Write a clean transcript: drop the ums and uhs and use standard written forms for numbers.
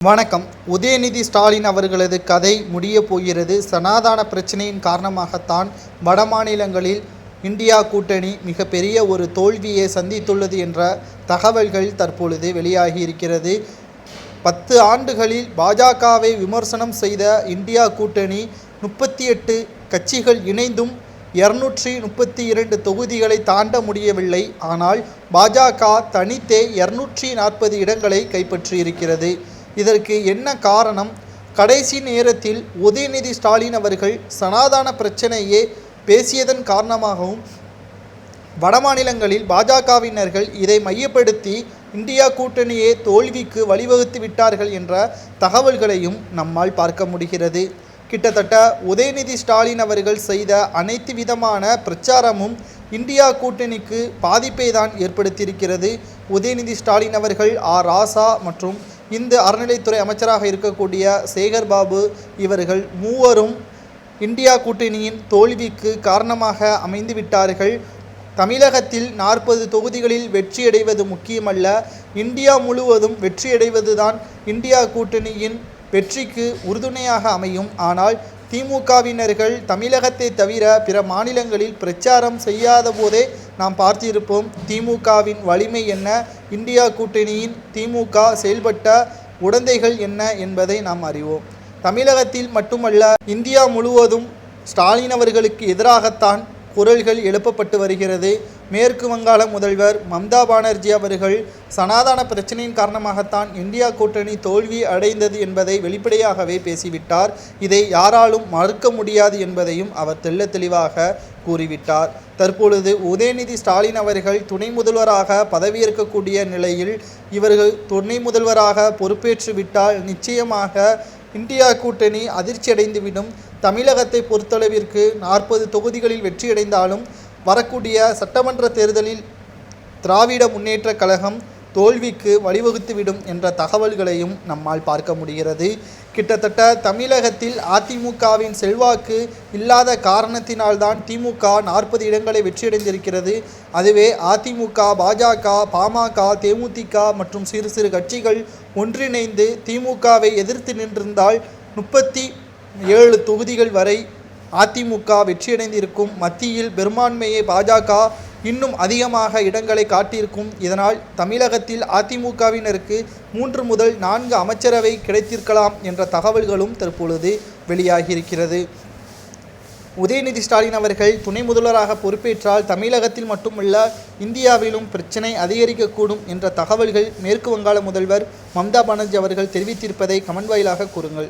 வணக்கம். உதயநிதி ஸ்டாலின் அவர்களது கதை முடிய போகிறது. சனாதன பிரச்சனையின் காரணமாகத்தான் வடமாநிலங்களில் இந்தியா கூட்டணி மிகப்பெரிய ஒரு தோல்வியை சந்தித்துள்ளது என்ற தகவல்கள் தற்பொழுது வெளியாகி இருக்கிறது. 10 ஆண்டுகளில் பாஜகவை விமர்சனம் செய்த இந்தியா கூட்டணி 38 கட்சிகள் இணைந்தும் 232 தொகுதிகளை தாண்ட முடியவில்லை. ஆனால் பாஜக தனித்தே 240 இடங்களை கைப்பற்றியிருக்கிறது. இதற்கு என்ன காரணம்? கடைசி நேரத்தில் உதயநிதி ஸ்டாலின் அவர்கள் சனாதன பிரச்சனையே பேசியதன் காரணமாகவும் வடமாநிலங்களில் பாஜகவினர்கள் இதை மையப்படுத்தி இந்தியா கூட்டணியே தோல்விக்கு வழிவகுத்து விட்டார்கள் என்ற தகவல்களையும் நம்மால் பார்க்க முடிகிறது. கிட்டத்தட்ட உதயநிதி ஸ்டாலின் அவர்கள் செய்த அனைத்து விதமான பிரச்சாரமும் இந்தியா கூட்டணிக்கு பாதிப்பை தான் ஏற்படுத்தியிருக்கிறது. உதயநிதி ஸ்டாலின் அவர்கள் ராசா மற்றும் இந்து அறநிலைத்துறை அமைச்சராக இருக்கக்கூடிய சேகர் பாபு இவர்கள் மூவரும் இந்தியா கூட்டணியின் தோல்விக்கு காரணமாக அமைந்துவிட்டார்கள். தமிழகத்தில் 40 தொகுதிகளில் வெற்றியடைவது முக்கியமல்ல, இந்தியா முழுவதும் வெற்றியடைவதுதான் இந்தியா கூட்டணியின் வெற்றிக்கு உறுதுணையாக அமையும். ஆனால் திமுகவினர்கள் தமிழகத்தை தவிர பிற மாநிலங்களில் பிரச்சாரம் செய்யாத போதே நாம் பார்த்திருப்போம். திமுகவின் வலிமை என்ன, இந்தியா கூட்டணியின் திமுக செயல்பட்ட உடந்தைகள் என்ன என்பதை நாம் அறிவோம். தமிழகத்தில் மட்டுமல்ல, இந்தியா முழுவதும் ஸ்டாலின் அவர்களுக்கு எதிராகத்தான் குரல்கள் எழுப்பப்பட்டு வருகிறது. மேற்கு வங்காள முதல்வர் மம்தா பானர்ஜி அவர்கள் சனாதன பிரச்சனையின் காரணமாகத்தான் இந்தியா கூட்டணி தோல்வி அடைந்தது என்பதை வெளிப்படையாகவே பேசிவிட்டார். இதை யாராலும் மறுக்க முடியாது என்பதையும் அவர் தெளிவாக கூறிவிட்டார். தற்பொழுது உதயநிதி ஸ்டாலின் அவர்கள் துணை முதல்வராக பதவியேற்கக்கூடிய நிலையில் இவர்கள் துணை முதல்வராக பொறுப்பேற்றுவிட்டால் நிச்சயமாக இந்தியா கூட்டணி அதிர்ச்சியடைந்துவிடும். தமிழகத்தை பொறுத்தளவிற்கு 40 தொகுதிகளில் வெற்றியடைந்தாலும் வரக்கூடிய சட்டமன்ற தேர்தலில் திராவிட முன்னேற்ற கழகம் தோல்விக்கு வழிவகுத்துவிடும் என்ற தகவல்களையும் நம்மால் பார்க்க முடிகிறது. கிட்டத்தட்ட தமிழகத்தில் அதிமுகவின் செல்வாக்கு இல்லாத காரணத்தினால்தான் திமுக 40 இடங்களை வெற்றியடைந்திருக்கிறது. அதுவே அதிமுக, பாஜக, பாமக, தேமுதிக மற்றும் சிறு சிறு கட்சிகள் ஒன்றிணைந்து திமுகவை எதிர்த்து நின்றிருந்தால் 37 தொகுதிகள் வரை அதிமுக வெற்றியடைந்திருக்கும். மத்தியில் பெரும்பான்மையை பாஜக இன்னும் அதிகமாக இடங்களை காட்டியிருக்கும். இதனால் தமிழகத்தில் அதிமுகவினருக்கு 3 முதல் 4 அமைச்சரவை கிடைத்திருக்கலாம் என்ற தகவல்களும் தற்பொழுது வெளியாகியிருக்கிறது. உதயநிதி ஸ்டாலின் அவர்கள் துணை முதல்வராக பொறுப்பேற்றால் தமிழகத்தில் மட்டுமல்ல இந்தியாவிலும் பிரச்சனை அதிகரிக்கக்கூடும் என்ற தகவல்கள் மேற்கு வங்காள முதல்வர் மம்தா பானர்ஜி அவர்கள் தெரிவித்திருப்பதை கமெண்ட் வாயிலாக கூறுங்கள்.